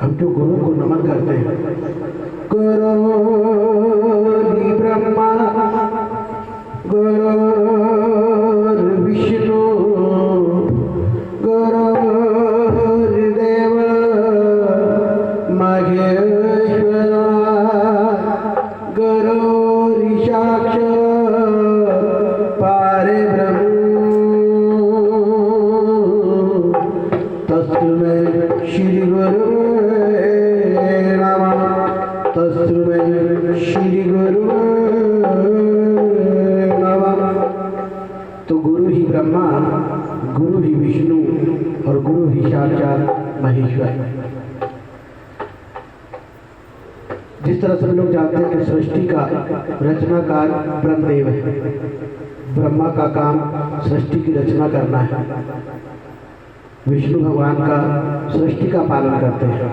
हम जो गुरु को नमन करते हैं, गुरु ब्रह्मा गुरु विष्णु गुरुर्देव महेश्वर गुरुर्साक्षात् परब्रह्म तस्मै श्री गुरुवे नमः। तस्मै श्री गुरुवे नमः। तो गुरु ही ब्रह्मा, गुरु ही विष्णु और गुरु ही साक्षात महेश्वर। जिस तरह से लोग जानते हैं कि सृष्टि का रचनाकार ब्रह्मदेव है, ब्रह्मा का काम सृष्टि की रचना करना है, विष्णु भगवान का सृष्टि का पालन करते हैं,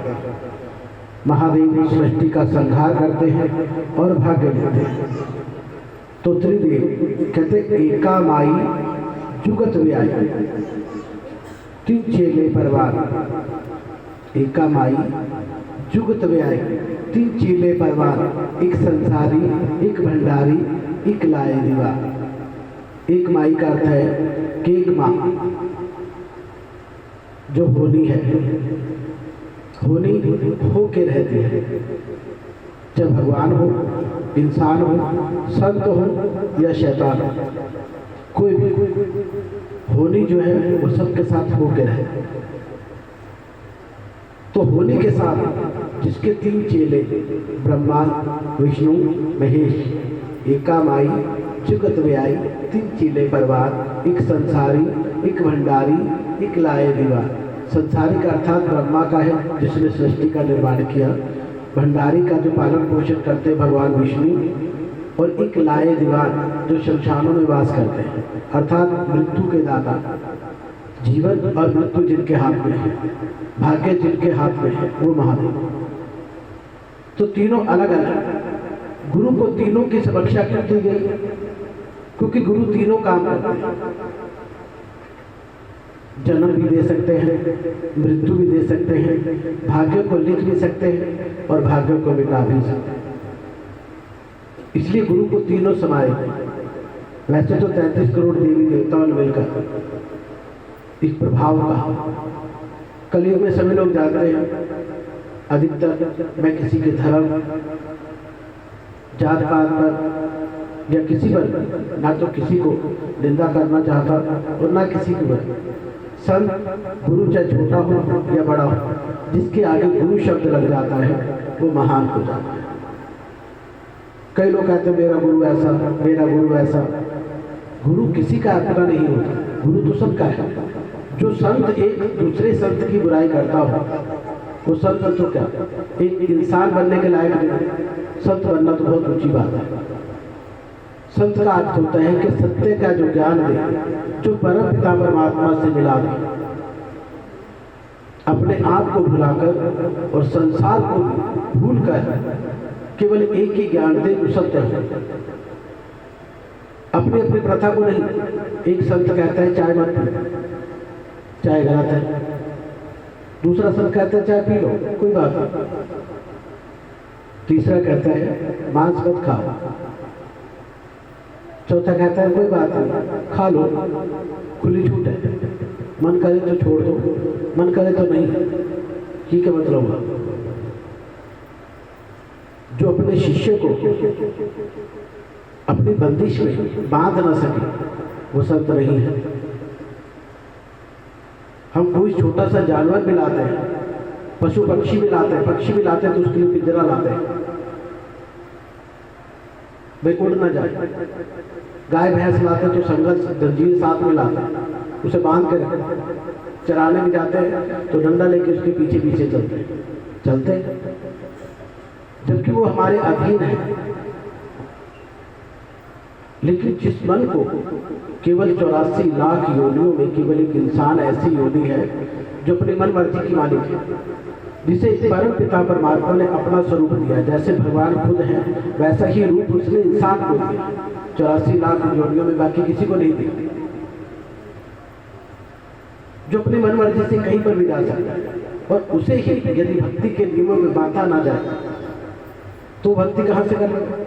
महादेव सृष्टि का संहार करते हैं और भाग्य देते हैं। तो त्रिदेव कहते एका माई जुगत व्याई, तीन चेले परवार। एका माई जुगत व्याई, तीन चेले परवार, एक संसारी, एक भंडारी, एक लाए दीवा। एक माई का अर्थ है कि एक माँ जो होनी है, होनी हो के रहती है। जब भगवान हो, इंसान हो, संत हो या शैतान हो, कोई भी होनी जो है वो सबके साथ हो के रहे। तो होनी के साथ जिसके तीन चेले ब्रह्मा विष्णु महेश, एका माई जुगत व्याई, तीन चेले परवार, एक संसारी, एक भंडारी, एक लाए दीवा। संसारी का अर्थात ब्रह्मा का है जिसने सृष्टि का निर्माण किया, भंडारी का जो पालन पोषण करते भगवान विष्णु, और एक लाए दीवान जो शमशानों में वास करते हैं, अर्थात मृत्यु के दाता। जीवन और मृत्यु जिनके हाथ में है, भाग्य जिनके हाथ में है, वो महादेव। तो तीनों अलग अलग। गुरु को तीनों की सुरक्षा क्यों दी गई? क्योंकि गुरु तीनों काम करते हैं। जन्म भी दे सकते हैं, मृत्यु भी दे सकते हैं, भाग्य को लिख भी सकते हैं और भाग्य को मिटा भी सकते हैं। इसलिए गुरु को तीनों समाये। वैसे तो 33 करोड़ देवी देवताओं ने मिलकर इस प्रभाव का, कलयुग में सभी लोग जानते हैं, अधिकतर मैं किसी के धर्म, जात पात पर या किसी पर ना तो किसी को निंदा करना चाहता और ना किसी को पर। संत गुरु चाहे छोटा हो या बड़ा हो, जिसके आगे गुरु शब्द लग जाता है वो महान हो जाता है। कई लोग कहते हैं मेरा गुरु ऐसा, मेरा गुरु ऐसा। गुरु किसी का अपना नहीं होता, गुरु तो सबका है। जो संत एक दूसरे संत की बुराई करता हो वो संत तो क्या, एक इंसान बनने के लायक नहीं। संत बनना तो बहुत ऊंची बात है। संत का अर्थ होता है कि सत्य का जो ज्ञान दे, जो परम पिता परमात्मा से मिला दे, अपने आप को भुलाकर और संसार को भूलकर केवल एक ही ज्ञान दे जो सत्य है। अपनी अपनी प्रथा को नहीं। एक संत कहता है चाय मत पी, चाय गलत है। दूसरा संत कहता है चाय पी लो, कोई बात नहीं। तीसरा कहता है मांस मत खाओ। चौथा कहता है कोई बात नहीं, खा लो, खुली छूट है। मन करे तो छोड़ दो, मन करे तो नहीं। ठीक है, मतलब हुआ। जो अपने शिष्य को अपनी बंदिश में बांध न सके वो संत नहीं है। हम कोई छोटा सा जानवर भी लाते हैं, पशु पक्षी भी लाते हैं, पक्षी भी लाते हैं तो उसके लिए पिंजरा लाते हैं, भाई उड़ ना जाए। गाय भैंस लाते हैं तो संघर्ष जंजीर साथ में लाते हैं, उसे बांध के रखते हैं। चराने में जाते हैं तो डंडा लेके उसके पीछे पीछे चलते हैं, जबकि वो हमारे अधीन है। लेकिन जिस मन को केवल 84 लाख योनियों में केवल एक इंसान ऐसी योनि है जो अपनी मन मर्जी की मालिक है, जिसे इस परम पिता परमात्मा ने अपना स्वरूप दिया। जैसे भगवान खुद है वैसा ही रूप उसने इंसान को दिया। 84 लाख योनियों में बाकी किसी को नहीं दिया, जो अपनी मन मर्जी से कहीं पर भी जा सकता है। और उसे ही यदि भक्ति के नियमों में बांधा ना जाए तो भक्ति कहाँ से कर लेगा?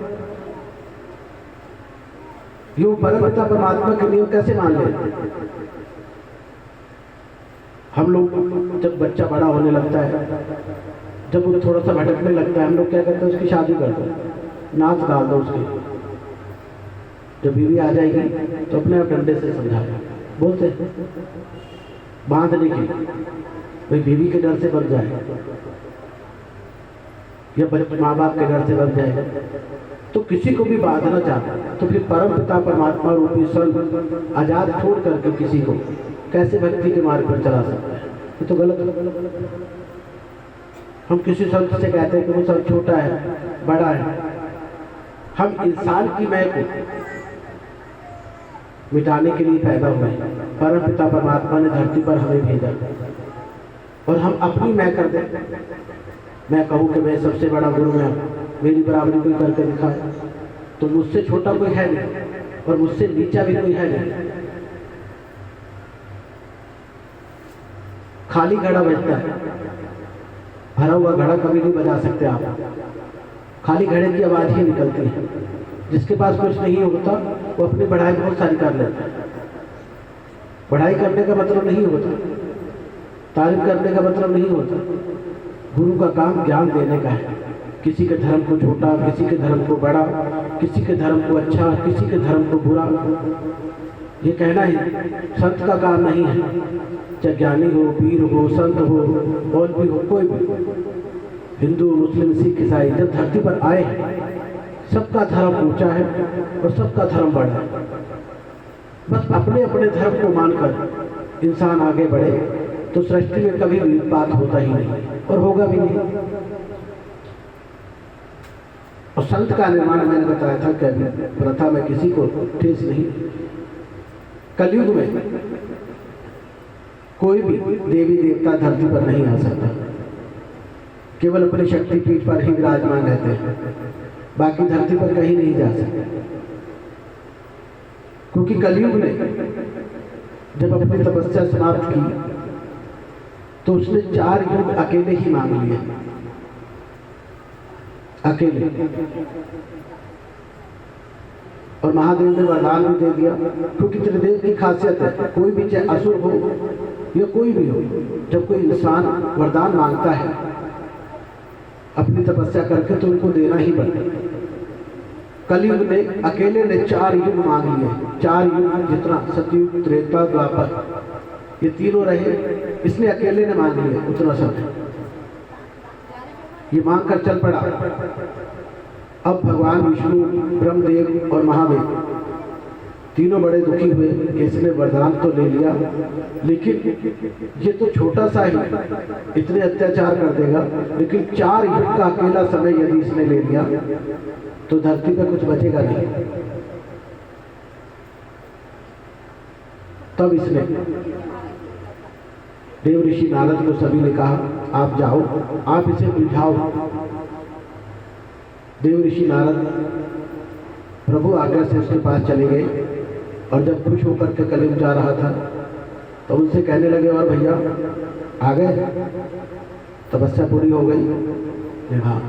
यूं परमपिता परमात्मा के नियम कैसे मान ले? हम लोग जब बच्चा बड़ा होने लगता है, जब वो थोड़ा सा भटकने लगता है, हम लोग क्या करते हैं? उसकी शादी कर दो, नाच डाल दो उसकी। जब बीवी आ जाएगी तो अपने आप डंडे से समझा बोलते बांधने की, भाई बीवी के डर से बच जाए या माँ बाप के डर से बच जाए, तो किसी को भी बांधना चाहता तो फिर परम पिता परमात्मा रूपी संत आजाद छोड़ करके किसी को कैसे भक्ति के मार्ग पर चला सकता है? ये तो गलत है। हम किसी संत से कहते हैं कि वो संत छोटा है, बड़ा है। हम इंसान की मैं को मिटाने के लिए पैदा हुए। परम पिता परमात्मा ने धरती पर हमें भेजा और हम अपनी मैं कर दें। मैं कहूँ कि मैं सबसे बड़ा गुरु मैं, मेरी बराबरी कोई करके दिखाए, तो मुझसे छोटा कोई है नहीं और मुझसे नीचा भी कोई है नहीं। खाली घड़ा बजता है, भरा हुआ घड़ा कभी नहीं बजा सकते आप। खाली घड़े की आवाज ही निकलती है। जिसके पास कुछ नहीं होता वो अपनी पढ़ाई बहुत सारी कर लेता है। पढ़ाई करने का मतलब नहीं होता, तारीफ करने का मतलब नहीं होता। गुरु का काम ज्ञान देने का है। किसी के धर्म को छोटा, किसी के धर्म को बड़ा, किसी के धर्म को अच्छा, किसी के धर्म को बुरा, ये कहना ही संत का काम नहीं है। चाहे ज्ञानी हो, पीर हो, संत हो, और भी हो, कोई भी, हिंदू मुस्लिम सिख ईसाई जब धरती पर आए सबका धर्म ऊंचा है और सबका धर्म बड़ा है। बस अपने अपने धर्म को मानकर इंसान आगे बढ़े तो सृष्टि में कभी भी बात होता ही नहीं और होगा भी नहीं। और संत का निर्माण मैंने बताया था कि प्रथा में किसी को ठेस नहीं। कलयुग में कोई भी देवी देवता धरती पर नहीं आ सकता, केवल अपने शक्तिपीठ पर ही विराजमान रहते हैं, बाकी धरती पर कहीं नहीं जा सकते। क्योंकि कलयुग ने जब अपनी तपस्या समाप्त की तो उसने 4 युग अकेले ही मांग लिए, अकेले। और महादेव ने वरदान भी दे दिया, क्योंकि त्रिदेव की खासियत है, कोई भी चाहे असुर हो या कोई भी हो, जब कोई इंसान वरदान मांगता है अपनी तपस्या करके तो उनको देना ही पड़ता। कलयुग ने अकेले ने 4 युग मांग लिए। 4 युग जितना सतयुग, त्रेता, द्वापर, ये तीनों रहे, इसने अकेले ने मांग लिए उतना समय। ये मांग कर चल पड़ा। अब भगवान विष्णु, ब्रह्मदेव और महादेव तीनों बड़े दुखी हुए कि इसने वरदान तो ले लिया, लेकिन ये तो छोटा सा ही इतने अत्याचार कर देगा, लेकिन 4 युग का अकेला समय यदि इसने ले लिया तो धरती पर कुछ बचेगा नहीं। तब इसने देव ऋषि नारद को सभी ने कहा, आप जाओ, आप इसे बुझाओ। देव ऋषि नारद प्रभु आज्ञा से उसके पास चले गए और जब खुश होकर के कलयुग जा रहा था तो उनसे कहने लगे, और भैया आ गए, तपस्या पूरी हो गई? हाँ।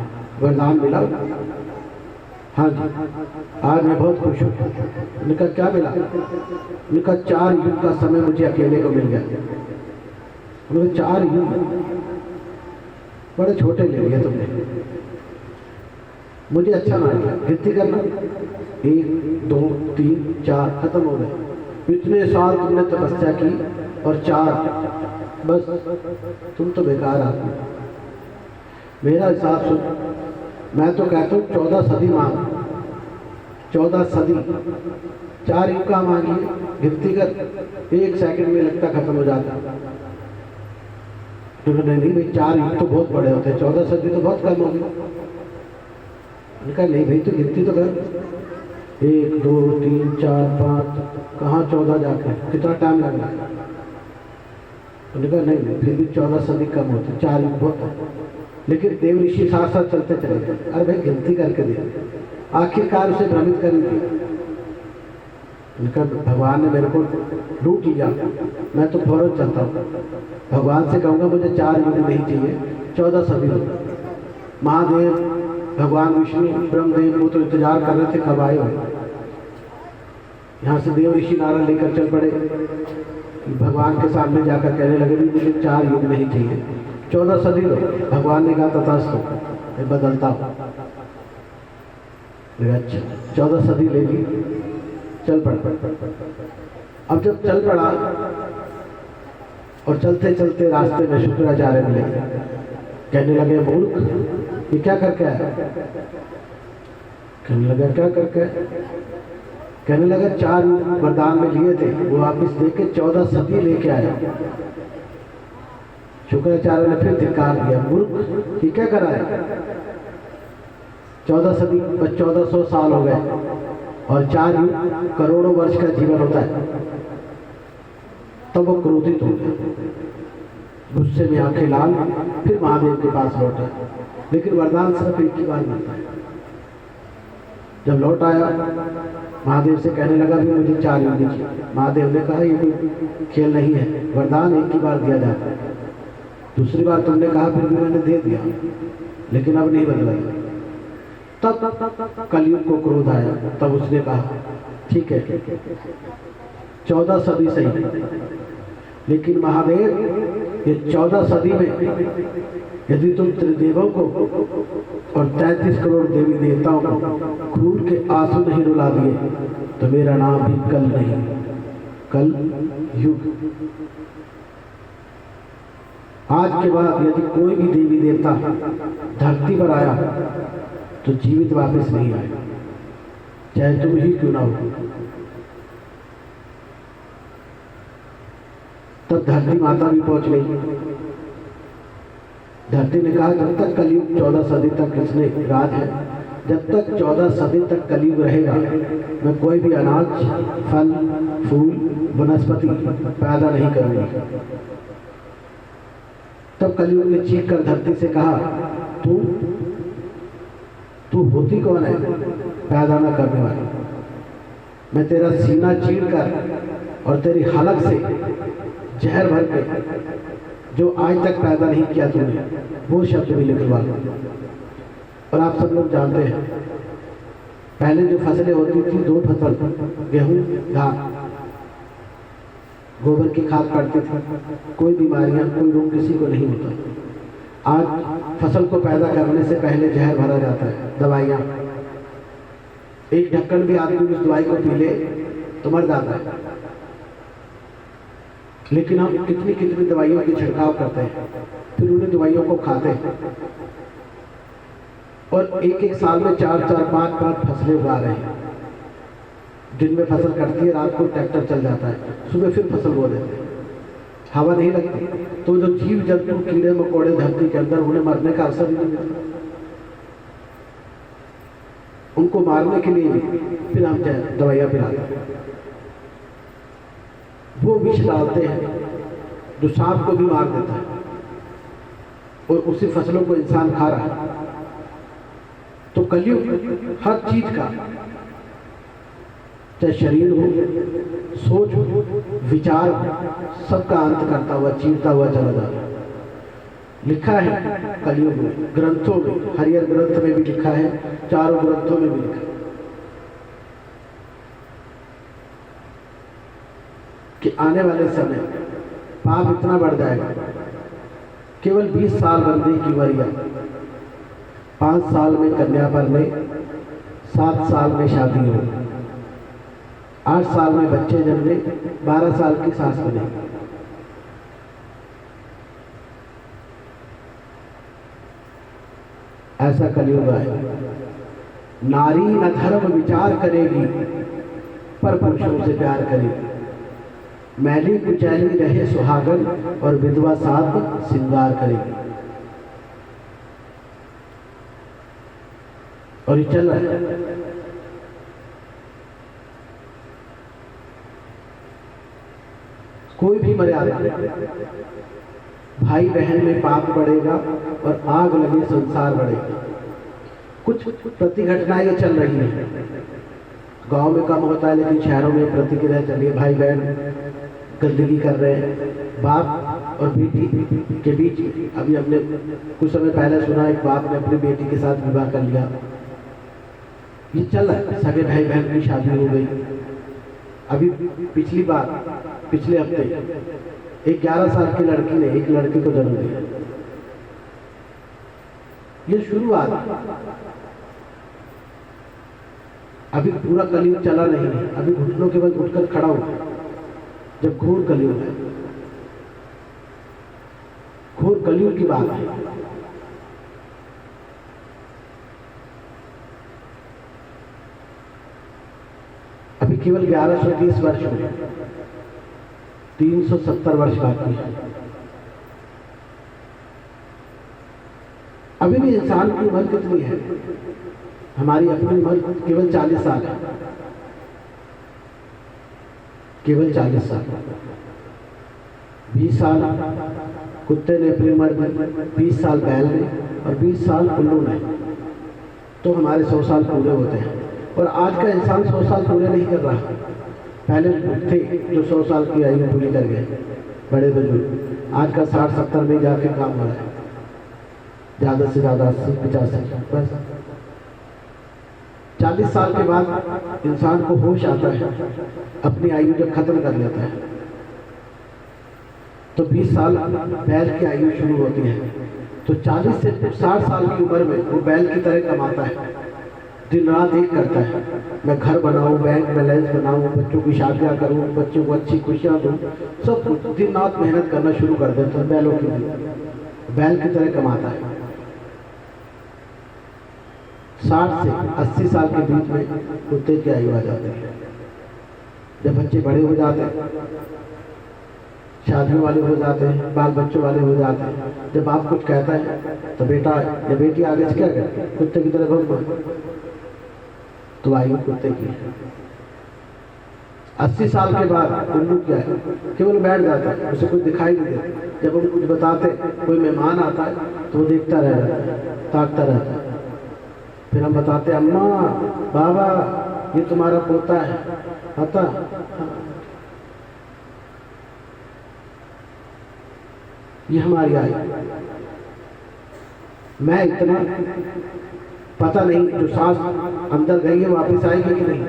वरदान मिला? हाँ जी, आज मैं बहुत खुश हूँ। उनका क्या मिला? उनका 4 युग का समय मुझे अकेले को मिल गया। उन्होंने 4 युग बड़े छोटे ले लिए तुमने, मुझे अच्छा ना लगा। गिनती करना, 1 2 3 4 खत्म हो गए। इतने साल तुमने तपस्या की और 4, बस तुम तो बेकार आदमी। मेरा हिसाब सुन, मैं तो कहता हूँ 14 सदी मांग, 14 सदी, 4 युग का मांगिए। गिनती कर, 1 सेकंड में लगता खत्म हो जाता। तो नहीं भाई, 4 युग तो बहुत बड़े होते हैं, 14 सदी तो बहुत कम होगी। उनका नहीं भाई, तो गिनती तो कर, 1 2 3 4 5, कहाँ 14 जाकर, कितना टाइम लग रहा है? उनका नहीं, फिर भी 14 सदी कम होते, 4 युग बहुत है। लेकिन देव ऋषि साथ साथ चलते चले गए। अरे भाई गिनती करके दे, आखिरकार उसे भ्रमित कर दी। उनका भगवान ने मेरे को लूट लिया, मैं तो फौरन चलता हूँ। भगवान से कहूँगा मुझे 4 युग नहीं चाहिए, 14 सदी हो। महादेव, भगवान विष्णु, ब्रह्मदेव वो तो इंतजार कर रहे थे कब आए हो। यहाँ से देव ऋषि नारद लेकर चल पड़े, भगवान के सामने जाकर कहने लगे भी मुझे 4 युग नहीं चाहिए, 14 सदी लो। भगवान ने कहा तथास्तु, मैं बदलता हूँ। अच्छा 14 सदी ले ली, चल पड़ा। अब जब चल पड़ा और चलते चलते रास्ते में शुक्राचार्य मिले, कहने लगे मूर्ख ये क्या करके आया? कहने लगा क्या करके? कहने लगा 4 वरदान में लिए थे वो वापिस देके 14 सदी लेके आया। शुक्राचार्य ने फिर धिक्कार दिया, मूर्ख ये क्या कराया? 14 सदी 1400 साल हो गए और 4 युग करोड़ों वर्ष का जीवन होता है। तब वो क्रोधित हो गया, गुस्से में आंखें लाल, फिर महादेव के पास लौटा। लेकिन वरदान सिर्फ एक ही बार मिलता है। जब लौट आया महादेव से कहने लगा भी मुझे 4 युग दीजिए। महादेव ने कहा ये कोई खेल नहीं है, वरदान एक ही बार दिया जाता है। दूसरी बार तुमने कहा फिर भी मैंने दे दिया, लेकिन अब नहीं बदला। तब कलयुग को क्रोध आया, तब उसने कहा ठीक है 14 सदी सही, लेकिन महादेव ये 14 सदी में यदि तुम त्रिदेवों को और 33 करोड़ देवी देवताओं को खून के आंसू नहीं रुला दिए तो मेरा नाम भी कल नहीं, कल युग। आज के बाद यदि कोई भी देवी देवता धरती पर आया तो जीवित वापस नहीं आएगा, चाहे तुम ही क्यों ना हो। तब धरती माता भी पहुंच गई। धरती ने कहा जब तक कलयुग 14 सदी तक इसने राज है, जब तक 14 सदी तक कलयुग रहेगा मैं कोई भी अनाज, फल, फूल, वनस्पति पैदा नहीं करूंगी। तब कलयुग ने चीख कर धरती से कहा तू होती कौन है पैदा न करने वाली? मैं तेरा सीना चीर कर और तेरी हलक से जहर भर के जो आज तक पैदा नहीं किया तूने वो शब्द भी निकलवा लो। और आप सब लोग जानते हैं पहले जो फसलें होती थी 2 फसल, गेहूं, धान, गोबर की खाद पड़ती थी, कोई बीमारियां, कोई रोग किसी को नहीं होता। आज फसल को पैदा करने से पहले जहर भरा जाता है, दवाइयाँ। एक ढक्कन भी आदमी उस दवाई को पी ले तो मर जाता है। लेकिन हम कितनी कितनी दवाइयों की छिड़काव करते हैं, फिर उन्हीं दवाइयों को खाते हैं और एक साल में 4-4, 5-5 फसलें उगा रहे हैं। दिन में फसल कटती है, रात को ट्रैक्टर चल जाता है, सुबह फिर फसल बो देते हैं, हवा नहीं लगती। तो जो जीव जंतु, कीड़े मकोड़े धरती के अंदर, उन्हें मरने का अवसर नहीं मिलता। उनको मारने के लिए फिर हम दवाइयाँ पिलाते हैं। वो विष डालते हैं जो सांप को भी मार देता है और उसी फसलों को इंसान खा रहा है। तो कलयुग हर चीज का, चाहे शरीर हो, सोच हो, विचार हो, सबका अंत करता हुआ, चीरता हुआ चला जा रहा है। लिखा है कलयुग में, ग्रंथों में, हरियर ग्रंथ में भी लिखा है, 4 ग्रंथों में भी लिखा है कि आने वाले समय पाप इतना बढ़ जाएगा, केवल 20 साल बंदे की वरिया, 5 साल में कन्या भरने, 7 साल में शादी हो, 8 साल में बच्चे जन्मे, 12 साल की सास बने। ऐसा कलयुग है। नारी न धर्म विचार करेगी पर पुरुषों से प्यार करेगी। मैली कुचैली रहे सुहागन और विधवा साथ श्रृंगार करेगी। और ये चल रहा है। कोई भी मर्यादा, भाई बहन में पाप बढ़ेगा और आग लगे संसार बढ़ेगा। कुछ प्रतिघटनाएं चल रही हैं। गांव में कम होता है लेकिन शहरों में प्रतिक्रिया चलिए भाई बहन गंदगी कर रहे हैं बाप और बेटी के बीच। अभी हमने कुछ समय पहले सुना एक बाप ने अपनी बेटी के साथ विवाह कर लिया। ये चल रहा है, सगे भाई बहन की शादी हो गई। अभी पिछली बार पिछले हफ्ते एक 11 साल की लड़की ने एक लड़के को जन्म दिया। ये शुरुआत, अभी पूरा कलयुग चला नहीं है, अभी घुटनों के बल उठकर खड़ा हो जब घोर कलयुग है। घोर कलयुग की बात है। अभी केवल 1130 वर्ष में 370 वर्ष बाकी है। अभी भी इंसान की उम्र कितनी है? हमारी अपनी उम्र केवल 40 साल है, केवल 40 साल। 20 साल कुत्ते ने अपनी उम्र में, 20 साल बैल ने और 20 साल उल्लू ने, तो हमारे 100 साल पूरे होते हैं। और आज का इंसान 100 साल पूरे नहीं कर रहा। पहले थे जो 100 साल की आयु पूरी कर गए, बड़े बुजुर्ग। आज का 60-70 में जाके काम हो रहा है, ज़्यादा से ज़्यादा 80-85 बस। 40 साल के बाद इंसान को होश आता है, अपनी आयु जब खत्म कर लेता है तो 20 साल बैल की आयु शुरू होती है। तो 40 से 60 साल की उम्र में वो बैल की तरह कमाता है, दिन रात एक करता है। मैं घर बनाऊं, बैंक बैलेंस बनाऊं, बच्चों की शादियां करूं, बच्चों को अच्छी खुशियां दूं, सब कुछ दिन रात मेहनत करना शुरू कर देता है। बैलों की बैल की तरह कमाता है। 60 से 80 साल के बीच में कुत्ते की आयु आ जाती है। जब बच्चे बड़े हो जाते हैं, शादियों वाले हो जाते हैं, बाल बच्चों वाले हो जाते हैं, जब बाप कुछ कहता है तो बेटा या बेटी आगे से क्या करे, कुत्ते की तरह घूम, तो आयु कुत्ते की है। 80 साल के बाद उल्लू क्या है, केवल बैठ जाता है, उसे कुछ दिखाई नहीं देता। जब हम कुछ बताते, कोई मेहमान आता है तो वो देखता रह जाता है, ताकता रहता है। फिर हम बताते, अम्मा बाबा ये तुम्हारा पोता है, पता? ये हमारी आयु। मैं इतना पता नहीं, जो सांस अंदर गई है वापस आएगी कि नहीं,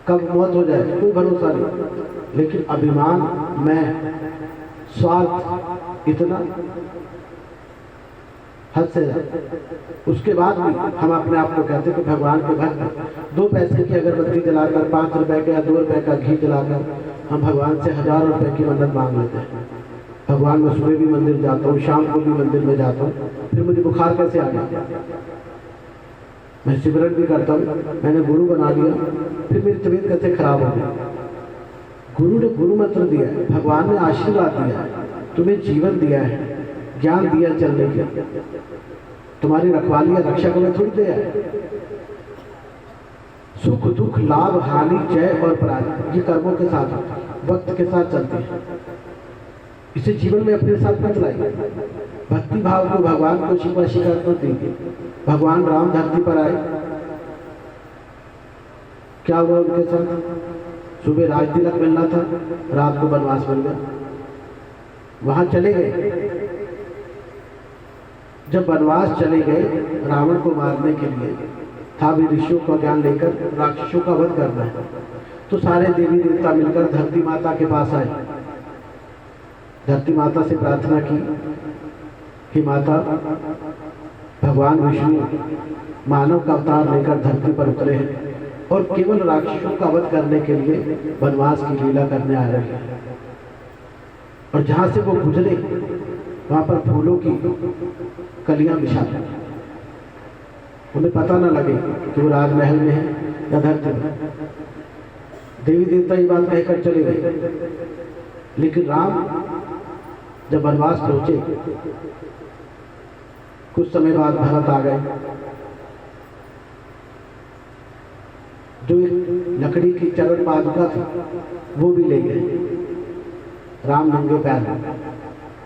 कब मौत हो जाए कोई भरोसा नहीं। लेकिन अभिमान, मैं, स्वार्थ इतना हद से ज्यादा। उसके बाद भी हम अपने आप को कहते हैं कि भगवान के भक्त। 2 पैसे की अगरबत्ती जलाकर, 5 रुपए का या 2 रुपए का घी जलाकर हम भगवान से हज़ारों रुपए की मन्नत मांग लेते हैं। भगवान मैं सुबह भी मंदिर जाता हूँ, शाम को भी मंदिर में जाता हूँ, फिर मुझे बुखार कैसे आ गया? मैं सिमरन भी करता हूँ, मैंने गुरु बना लिया, फिर मेरी तबीयत कैसे खराब हो गई? गुरु ने गुरु मंत्र दिया है, भगवान ने आशीर्वाद दिया है, तुम्हें जीवन दिया है, ज्ञान दिया चलने के, तुम्हारी रखवाली या रक्षा को मैं थोड़ी दिया है। सुख दुख लाभ हानि जय और पराजय ये कर्मों के साथ, वक्त के साथ चलते हैं। इसे जीवन में अपने साथ मत लाइए। भक्ति भाव को, भगवान को शिकवा शिकायत मत दीजिए। भगवान राम धरती पर आए, क्या हुआ उनके साथ? सुबह राज तिलक मिलना था, रात को वनवास मिल गया, वहां चले गए। जब वनवास चले गए रावण को मारने के लिए, था भी ऋषियों का ज्ञान लेकर राक्षसों का वध करना है, तो सारे देवी देवता मिलकर धरती माता के पास आए। धरती माता से प्रार्थना की कि माता, भगवान विष्णु मानव का अवतार लेकर धरती पर उतरे हैं और केवल राक्षसों का वध करने के लिए वनवास की लीला करने आ रहे हैं। और जहां से वो गुजरे वहां पर फूलों की कलियां बिछा दी, उन्हें पता ना लगे कि वो राजमहल में है या धरती में। देवी देवता ये बात कहकर चले गए। लेकिन राम जब वनवास पहुंचे, कुछ समय बाद भरत आ गए, जो एक लकड़ी की चरण पादुका थी वो भी ले गए। राम नंगे पैर,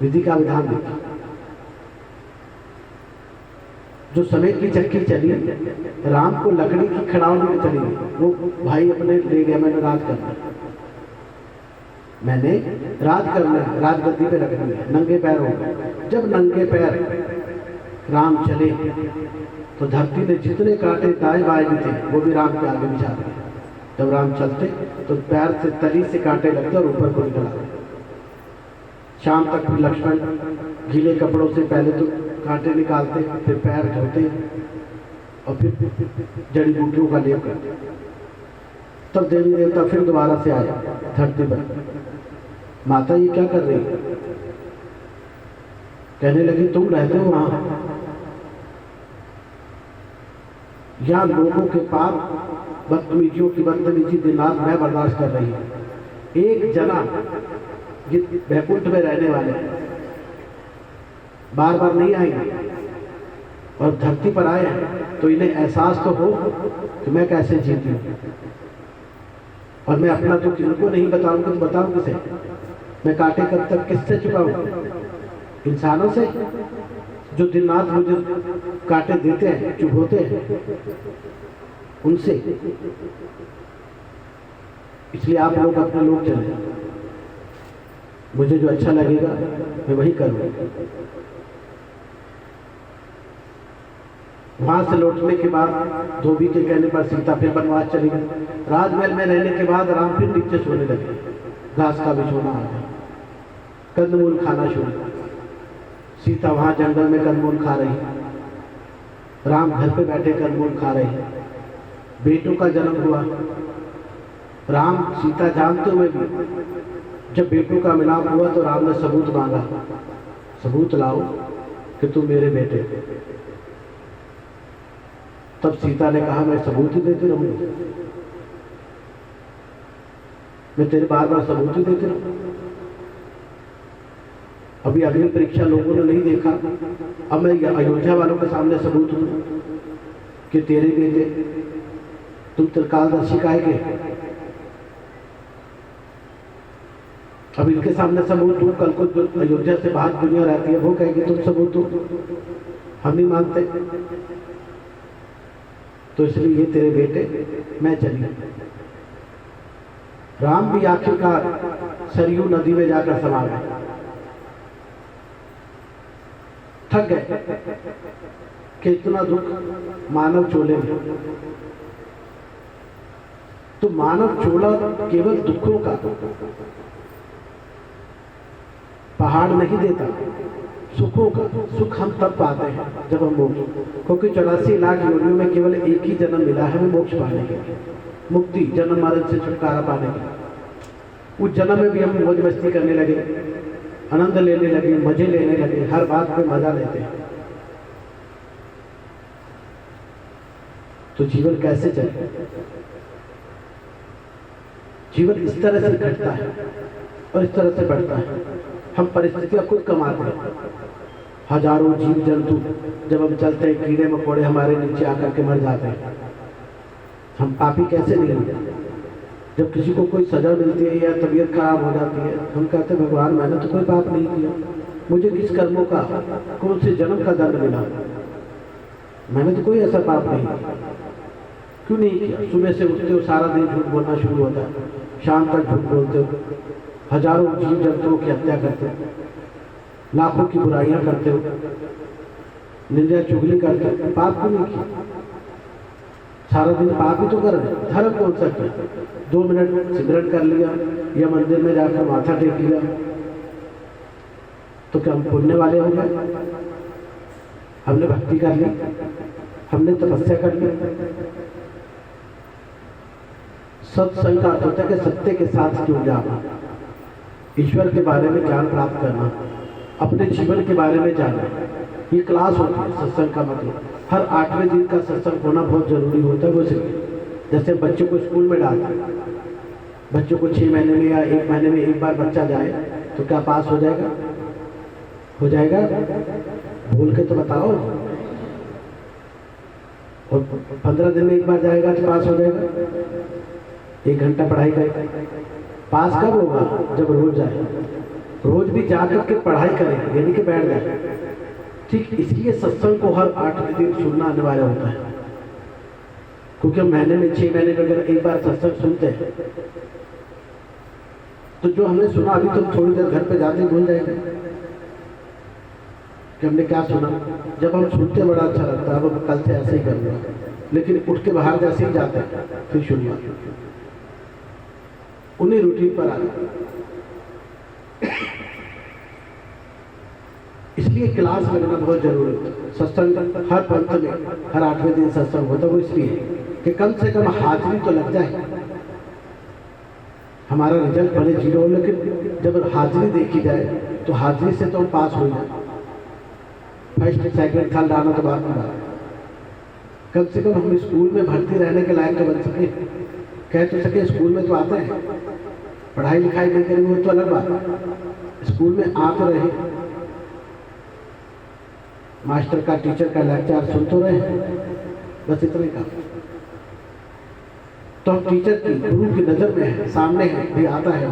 विधि का विधान देखा। जो समय की चक्की चली, राम को लकड़ी की खड़ावनी में चली, वो भाई अपने ले गया, मैंने राज करना, मैंने राज करना है, राजगद्दी पे रखनी है, नंगे पैर हो गए। जब नंगे पैर राम चले तो धरती में जितने कांटे दाएं बाएं भी थे वो भी राम के आगे बिछा दिए। जब राम चलते तो पैर से तली से कांटे लगते और ऊपर को निकल आते। शाम तक फिर लक्ष्मण गीले कपड़ों से पहले तो कांटे निकालते, फिर पैर धोते और फिर जड़ी बूटियों का लेप करते। तब देवी देवता फिर दोबारा से आए धरती पर। माता ये क्या कर रही है? कहने लगी तुम रहते हो वहां, यहाँ लोगों के पाप बदतमीजियों की बदतमीजी दिन रात मैं बर्दाश्त कर रही हूँ। एक जना ये बैकुंठ में रहने वाले बार बार नहीं आएंगे और धरती पर आए तो इन्हें एहसास तो हो कि मैं कैसे जीती हूँ, और मैं अपना दुख इनको नहीं बताऊंगा तो बताऊं किसे? मैं कांटे कब तक किससे चुकाऊं? इंसानों से जो दिन रात मुझे कांटे देते हैं, चुभोते हैं, उनसे। इसलिए आप लोग अपने लोग चले, मुझे जो अच्छा लगेगा मैं वही करूँगा। वहां से लौटने के बाद धोबी के कहने पर सीता फिर वनवास चली गई। राजमहल में रहने के बाद राम फिर नीचे सोने लगे, घास का बिछोना आ गया, कंदमूल खाना शुरू। सीता वहां जंगल में कंदमूल खा रही, राम घर पे बैठे कंदमूल खा रहे। बेटों का जन्म हुआ। राम सीता जानते हुए भी जब बेटों का मिलाप हुआ तो राम ने सबूत मांगा, सबूत लाओ कि तुम मेरे बेटे। तब सीता ने कहा मैं सबूत ही देती रहूंगी, मैं तेरे बार बार सबूत ही देती रहूं। अभी अग्नि परीक्षा लोगों ने नहीं देखा, अब मैं अयोध्या वालों के सामने सबूत दूं कि तेरे बेटे, तुम त्रिकालदर्शी काहे के? अब इनके सामने सबूत दूं, कल को अयोध्या से बाहर दुनिया रहती है वो कहेगी तुम सबूत दो, हम नहीं मानते। तो इसलिए ये तेरे बेटे, मैं चली। राम भी आखिरकार सरयू नदी में जाकर समा गए, थक गए कि इतना दुख मानव चोले में। तो मानव चोला केवल दुखों का पहाड़ नहीं देता, सुखों का। सुख हम तब पाते हैं जब हम मोक्ष, क्योंकि 84 लाख योनियों में केवल एक ही जन्म मिला है हमें मोक्ष पाने के, मुक्ति, जन्म मरण से छुटकारा पाने के। उस जन्म में भी हम मौज मस्ती करने लगे, आनंद लेने लगे, मजे लेने लगे, हर बात पे मजा लेते हैं, तो जीवन कैसे चले? जीवन इस तरह से घटता है और इस तरह से बढ़ता है। हम परिस्थितियां खुद कमाते हैं। हजारों जीव जंतु जब हम चलते हैं, कीड़े मकोड़े हमारे नीचे आकर के मर जाते हैं। हम पापी कैसे नहीं होते? जब किसी को कोई सजा मिलती है या तबीयत खराब हो जाती है, हम कहते हैं भगवान मैंने तो कोई पाप नहीं किया, मुझे किस कर्मों का, कौन से जन्म का दंड मिला, मैंने तो कोई ऐसा पाप नहीं किया, क्यों नहीं किया? सुबह से उठते हो, सारा दिन झूठ बोलना शुरू होता है, शाम तक झूठ बोलते हो, हजारों जीव जंतुओं की हत्या करते हो, लाखों की बुराइयां करते हो, निंदा चुगली करते हो, पाप क्यों नहीं किया? सारा दिन पाप ही तो कर रहे, धर्म कौन सा किया? 2 मिनट सिगरेट कर लिया या मंदिर में जाकर माथा टेक लिया तो क्या हम पुण्य वाले हो गए? हमने भक्ति कर ली, हमने तपस्या कर ली। सत्संग का अर्थ होता है कि सत्य के साथ जुड़ जाना, ईश्वर के बारे में ज्ञान प्राप्त करना, अपने जीवन के बारे में जानना। ये क्लास होती है सत्संग का मतलब। हर 8वें दिन का सत्संग होना बहुत जरूरी होता है। वो जैसे बच्चों को स्कूल में डालते हैं, बच्चों को 6 महीने में या 1 महीने में एक बार बच्चा जाए तो क्या पास हो जाएगा? हो जाएगा? भूल के तो बताओ। और 15 दिन में एक बार जाएगा तो पास हो जाएगा। 1 घंटा पढ़ाई करेगा, पास कब होगा? जब रोज जाए, रोज भी जाकर के पढ़ाई करें, यानी कि बैठ जाए, ठीक इसलिए सत्संग को हर 8वें दिन सुनना अनिवार्य होता है, क्योंकि महीने में 6 महीने में अगर एक बार सत्संग सुनते हैं तो जो हमने सुना अभी तो थोड़ी देर घर पे जाते ही भूल जाएंगे कि हमने क्या सुना। जब हम सुनते बड़ा अच्छा लगता है, अब कल से ऐसे ही करूँगा, लेकिन उठ के बाहर जैसे ही जाते हैं फिर शुरुआत उन्हीं रूटीन पर आ गए। इसलिए क्लास लगना बहुत जरूरी है। सत्संग हर पंथ में हर 8वें दिन सत्संग होता है, वो इसलिए कि कम से कम हाजिरी तो लग जाए। हमारा रिजल्ट भले 0 हो, लेकिन जब हाजिरी देखी जाए तो हाजिरी से तो हम पास हो जाए। फर्स्ट सेकंड थर्ड आना तो बात की बात, कम से कम हम स्कूल में भर्ती रहने के लायक तो बन सके। कह तो सके स्कूल में तो आते हैं, पढ़ाई लिखाई नहीं करेंगे वो तो अलग बात, स्कूल में आ तो रहे, मास्टर का टीचर का लेक्चर सुन तो रहे, बस इतने का। तो हम टीचर की गुरु की नजर में है, सामने है, भी आता है,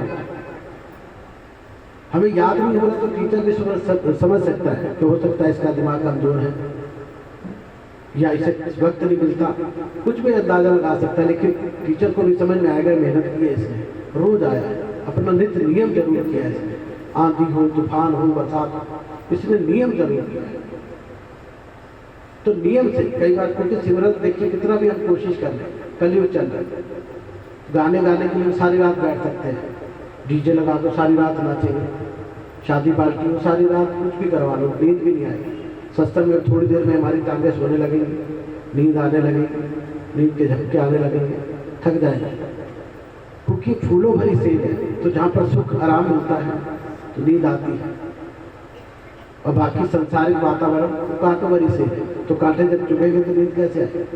हमें याद नहीं हो रहा तो टीचर भी समझ सकता है कि हो सकता है इसका दिमाग कमजोर है या इसे वक्त नहीं मिलता, कुछ भी अंदाजा लगा सकता है। लेकिन टीचर को भी समझ में आएगा मेहनत की है इसने, रोज आया, अपना नित्य नियम जरूर किया है इसने, आंधी हो तूफान हो बरसात, इसने नियम जरूर किया है। तो नियम से कई बार, क्योंकि सिमरन देखिए कितना भी हम कोशिश कर लें, कलयुग चल रहा है, गाने गाने के लिए सारी रात बैठ सकते हैं, डीजे लगा दो सारी रात नाचेंगे, शादी पार्टी हो सारी रात कुछ भी करवा लो, नींद भी नहीं आएगी। सत्संग में थोड़ी देर में हमारी टांगें सोने लगेंगी, नींद आने लगेगी, नींद के झपके आने लगेंगे, थक जाएंगे, क्योंकि फूलों भरी सेज है। तो जहाँ पर सुख आराम मिलता है तो नींद आती है, और बाकी संसारिक वातावरण कांटों भरी सेज है, तो कांटे जब चुभेंगे तो नींद कैसे आए,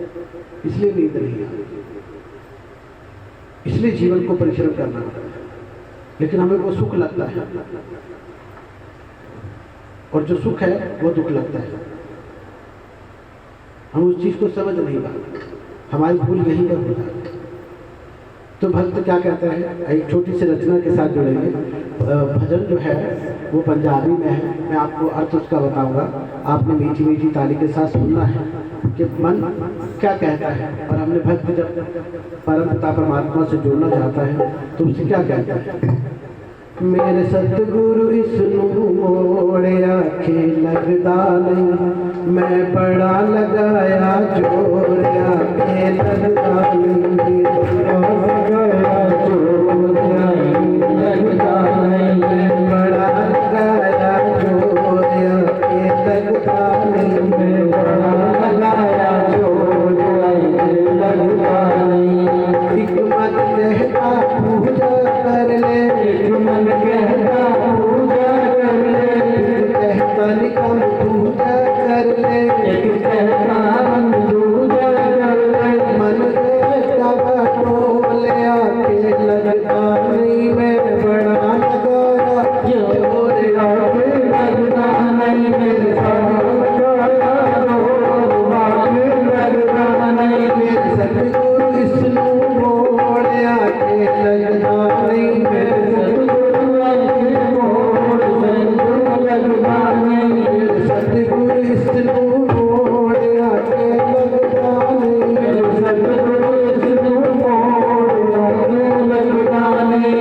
इसलिए नींद नहीं आती। इसलिए जीवन को परिश्रम करना पड़ता है, लेकिन हमें वो सुख लगता है, और जो सुख है वो दुख लगता है। हम उस चीज को समझ नहीं पाते, हमारी भूल यहीं पर होता है। तो भक्त क्या कहता है, एक छोटी सी रचना के साथ जुड़ेंगे। भजन जो है वो पंजाबी में है, मैं आपको अर्थ उसका बताऊंगा, आपने मीठी मीठी ताली के साथ सुनना है कि मन क्या कहता है। और हमने भक्त जब परम पिता परमात्मा से जुड़ना चाहता है तो उससे क्या कहता है, मेरे सतगुरु इसनू मोड़िया के लगदा नहीं, मैं बड़ा लगाया जोड़िया के लगदा नहीं, लगाया जोड़िया लगदा नहीं, बड़ा लगाया जोड़िया के लगदा नहीं, बड़ा लगाया जोड़िया के लगदा नहीं। एक मन कहता पूजा कर ले, एक मन कहता पूजा कर ले, कहता निकम पूजा कर ले, एक कहता मन पूजा कर ले, मन कहता बटोले आके लगता नहीं, मैं बड़ा लगाया जोर आके लगता नहीं, मेरे लगता नहीं, मेरे सतगुरु इसनू मोड़ आके लगता नहीं, मेरे सतगुरु इसनू मोड़ आके लगता नहीं, सतगुरु इसनू मोड़ आके लगता नहीं।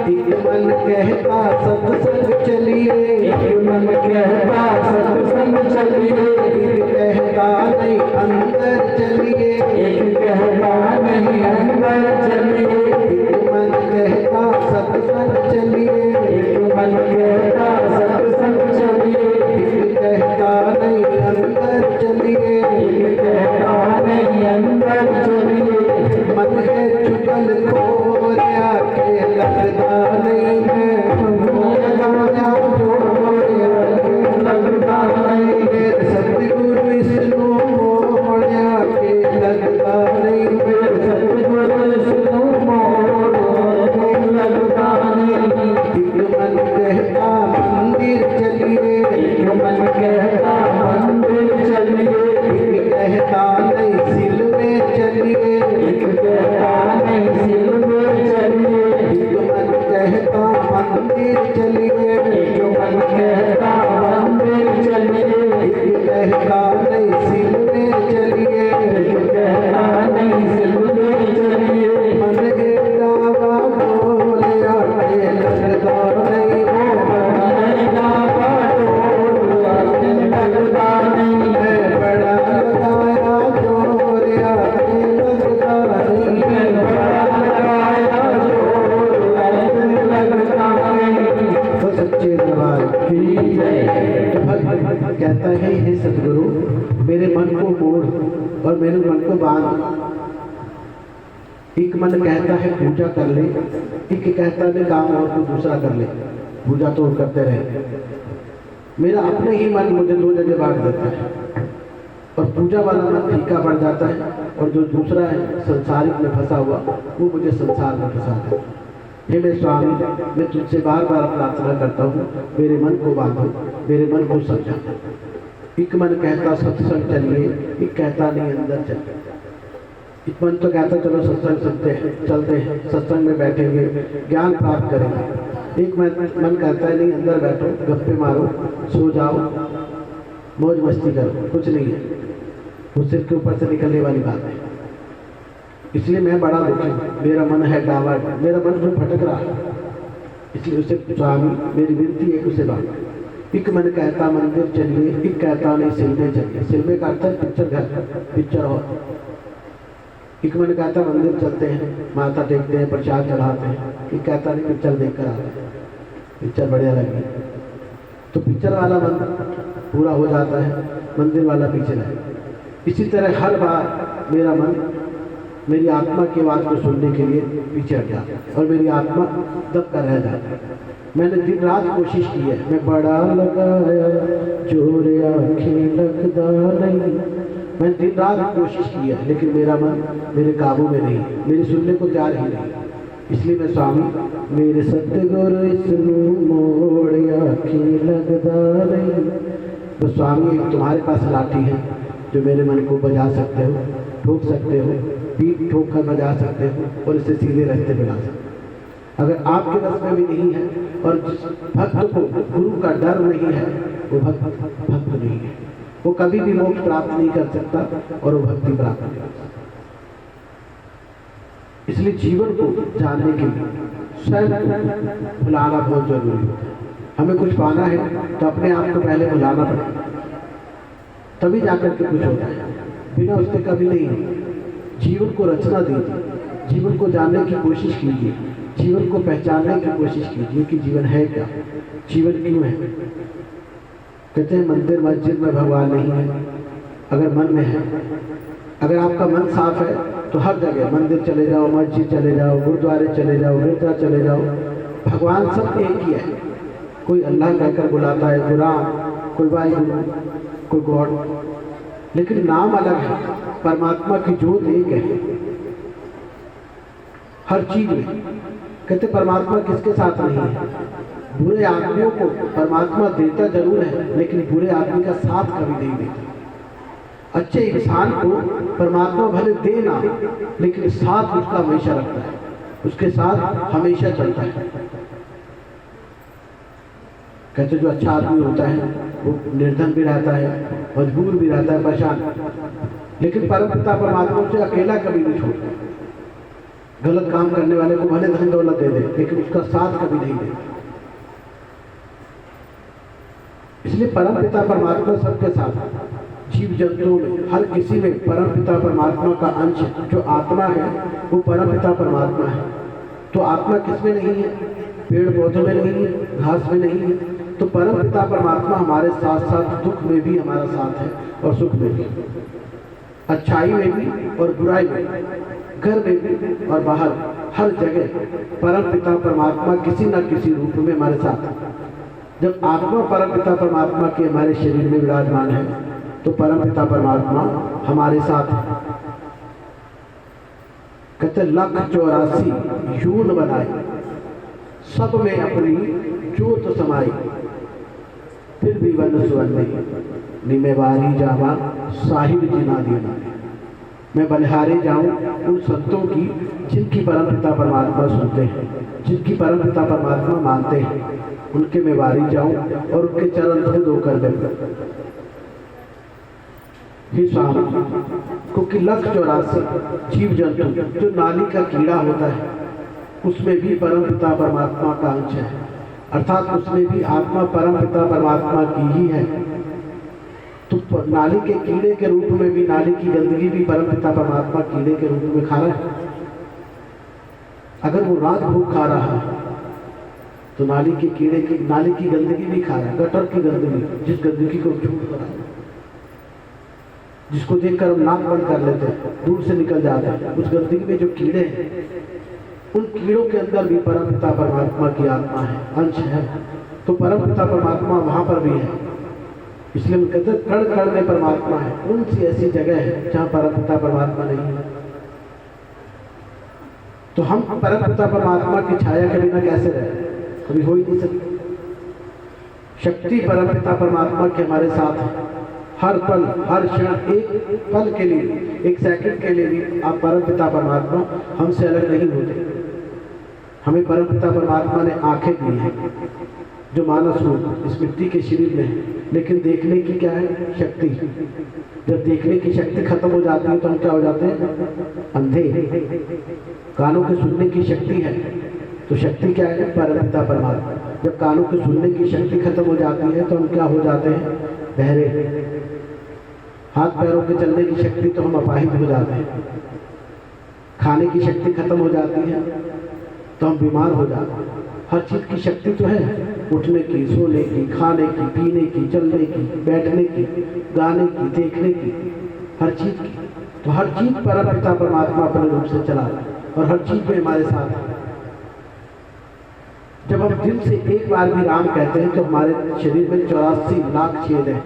एक मन कहता सत्संग चलिए, एक मन कहता सत्संग चलिए, एक कहता नहीं अंदर चलिए, एक कहता नहीं अंदर चलिए, एक मन कहता सत्संग चलिए, एक मन कहता सत्संग चलिए, एक कहता नहीं अंदर कहता नहीं सिल में चलिए, कहता नहीं सिल में चलिए, मन गेला बाडोल आके लगदा नहीं वो बड़ा बाडोल आके लगदा नहीं, मैं बड़ा लगाया जोर आके लगदा नहीं, मैं बड़ा लगाया जोर आके लगदा नहीं। वो सच्चे दरबार की जय। भक्त कहता है हे सतगुरु मेरे मन को मोड़ और मेरे मन को बांध। एक मन कहता है पूजा कर ले, एक कहता है काम और कोई दूसरा कर ले, पूजा तो करते रहे। मेरा अपने ही मन मुझे दो जगह बांट देता है और पूजा वाला मन फीका पड़ जाता है, और जो दूसरा है संसारिक में फंसा हुआ वो मुझे संसार में फंसा देता है। हे मेरे स्वामी, मैं तुझसे बार बार प्रार्थना करता हूँ मेरे मन को बांधो, मेरे मन को समझा। एक मन कहता सत्संग चलिए, एक कहता नहीं अंदर चलिए। एक मन तो कहता चलो सत्संग सुनते हैं, चलते हैं, सत्संग में बैठेंगे, ज्ञान प्राप्त करेंगे। एक मन कहता है नहीं अंदर बैठो, गप्पे मारो, सो जाओ, मौज मस्ती करो, कुछ नहीं है। वो सिर के ऊपर से निकलने वाली बात है। इसलिए मैं बड़ा दुखी हूँ, मेरा मन है डावाड, मेरा मन जो भटक रहा है। इसलिए उसे स्वामी मेरी विनती है उसे बात। एक मन कहता मंदिर चलिए, एक कहता नहीं सिलमे चलिए। सिलमे का अर्थ है पिक्चर घर, पिक्चर हॉल। एक मन कहता मंदिर चलते हैं, माथा टेकते हैं, प्रसाद चढ़ाते हैं, एक कहता नहीं पिक्चर देख कर आते हैं, पिक्चर बढ़िया लगी। तो पिक्चर वाला मन पूरा हो जाता है, मंदिर वाला पीछे रहे। इसी तरह हर बार मेरा मन मेरी आत्मा की आवाज़ को सुनने के लिए पीछे हट जाता है और मेरी आत्मा दब कर रह जाती है। मैंने दिन रात कोशिश की है, मैं बड़ा लगाया जोर आँखें लगदा नहीं। मैंने दिन रात कोशिश की है, लेकिन मेरा मन मेरे काबू में नहीं, मेरी सुनने को तैयार ही नहीं। इसलिए मैं स्वामी मेरे सतगुरु इसनू मोड़ आँखें लगदा नहीं। तो स्वामी एक तुम्हारे पास लाठी है जो मेरे मन को बजा सकते हो, ठोक सकते हो, पीठ ठोक कर बजा सकते हो और इसे सीधे रास्ते पे ला सकते हो। अगर आपके रस में भी नहीं है और भक्त को गुरु का डर नहीं है, वो भक्त नहीं है, वो कभी भी मोक्ष प्राप्त नहीं कर सकता और वो भक्ति प्राप्त नहीं कर सकता। इसलिए जीवन को जानने के लिए स्वयं भुलाना बहुत जरूरी होता है। हमें कुछ पाना है तो अपने आप को पहले भुलाना पड़ेगा, तभी जाकर के कुछ होता है। बिना उसके कभी नहीं है। जीवन को रचना दीजिए, जीवन को जानने की कोशिश कीजिए, जीवन को पहचानने की कोशिश कीजिए कि जीवन है क्या, जीवन क्यों है। कहते हैं मंदिर मस्जिद में भगवान नहीं है, अगर मन में है। अगर आपका मन साफ है तो हर जगह मंदिर चले जाओ, मस्जिद चले जाओ, गुरुद्वारे चले जाओ, गिरजा चले जाओ, भगवान सब एक ही है। कोई अल्लाह कहकर बुलाता है, कोई राम, कोई वाहिगुरु, कोई गॉड, लेकिन नाम अलग है। परमात्मा की ज्योत एक है हर चीज में। कहते परमात्मा किसके साथ नहीं है? बुरे आदमियों को परमात्मा देता जरूर है, लेकिन बुरे आदमी का साथ कभी नहीं देता। अच्छे इंसान को परमात्मा भले देना, लेकिन साथ उसका हमेशा रखता है, उसके साथ हमेशा चलता है। कहते जो अच्छा आदमी होता है वो निर्धन भी रहता है, मजबूर भी रहता है, परेशान, लेकिन परमपिता परमात्मा से अकेला कभी नहीं छोड़ता। गलत काम करने वाले को भले धन दौलत दे दे, लेकिन उसका साथ कभी नहीं दे। इसलिए परमपिता परमात्मा सबके साथ, जीव जंतुओं में, हर किसी में परमपिता परमात्मा का अंश जो आत्मा है वो परमपिता परमात्मा है। तो आत्मा किसमें नहीं है? पेड़ पौधों में नहीं है, घास में नहीं है। तो परमपिता परमात्मा हमारे साथ साथ दुख में भी हमारा साथ है और सुख में भी, अच्छाई में भी और बुराई में, घर में भी और बाहर, हर जगह परमपिता परमात्मा किसी न किसी रूप में हमारे साथ है। जब आत्मा परमपिता परमात्मा के हमारे शरीर में विराजमान है तो परमपिता परमात्मा हमारे साथ है। कहते 1,84 यून बनाए, सब में अपनी ज्योत समाई, फिर भी वन सुवर्ण निमेवारी जावा साहिब जिना देना। मैं बलिहारे जाऊं उन संतों की जिनकी परमपिता परमात्मा सुनते हैं, जिनकी परमपिता परमात्मा मानते हैं, उनके मैं वारी जाऊं और उनके चरण धो धो कर हे स्वामी, क्योंकि 184 जीव जंतु जो नाली का कीड़ा होता है उसमें भी परम पिता परमात्मा का अंश है, अर्थात उसमें भी आत्मा परम पिता परमात्मा की ही है। तो नाली के कीड़े के रूप में भी, नाली की गंदगी भी परम पिता परमात्मा कीड़े के रूप में खा रहा है। अगर वो रात भूख खा रहा है तो नाली के कीड़े की, नाली की गंदगी भी खा रहा है, गटर की गंदगी, जिस गंदगी को झूठ बना, जिसको देखकर हम नाक बंद कर लेते हैं, दूर से निकल जाते हैं, उस गंदगी में जो कीड़े हैं, उन कीड़ों के अंदर भी परम पिता परमात्मा की आत्मा है, अंश है। तो परम पिता परमात्मा वहां पर भी है। इसलिए हम कहते हैं कण कण में परमात्मा है। कौन सी ऐसी जगह है जहां परम पिता परमात्मा नहीं है? तो हम परम पिता परमात्मा की छाया के बिना कैसे रहे? कभी हो ही नहीं सकती। शक्ति परम पिता परमात्मा के हमारे साथ है, हर पल हर क्षण, एक पल के लिए, एक सेकंड के लिए भी आप परम पिता परमात्मा हमसे अलग नहीं होते। हमें परम पिता परमात्मा ने आंखें दी हैं जो मानस रूप इस मिट्टी के शरीर में है, लेकिन देखने की क्या है? शक्ति। जब देखने की शक्ति खत्म हो जाती है तो हम क्या हो जाते हैं? अंधे। कानों के सुनने की शक्ति है तो शक्ति क्या है? परम पिता परमात्मा। जब कानों के सुनने की शक्ति खत्म हो जाती है तो हम क्या हो जाते हैं? बहरे। हाथ पैरों के चलने की शक्ति तो हम अपाहिज हो जाते हैं। खाने की शक्ति खत्म हो जाती है तो हम बीमार हो जाते हैं। हर चीज की शक्ति तो है, उठने की, सोने की, खाने की, पीने की, चलने की, बैठने की, गाने की, देखने की, हर चीज की। तो हर चीज परम पिता परमात्मा अपने रूप से चला और हर चीज में हमारे साथ है। जब हम दिल से एक बार भी राम कहते हैं तो हमारे शरीर में 84 लाख छेद है,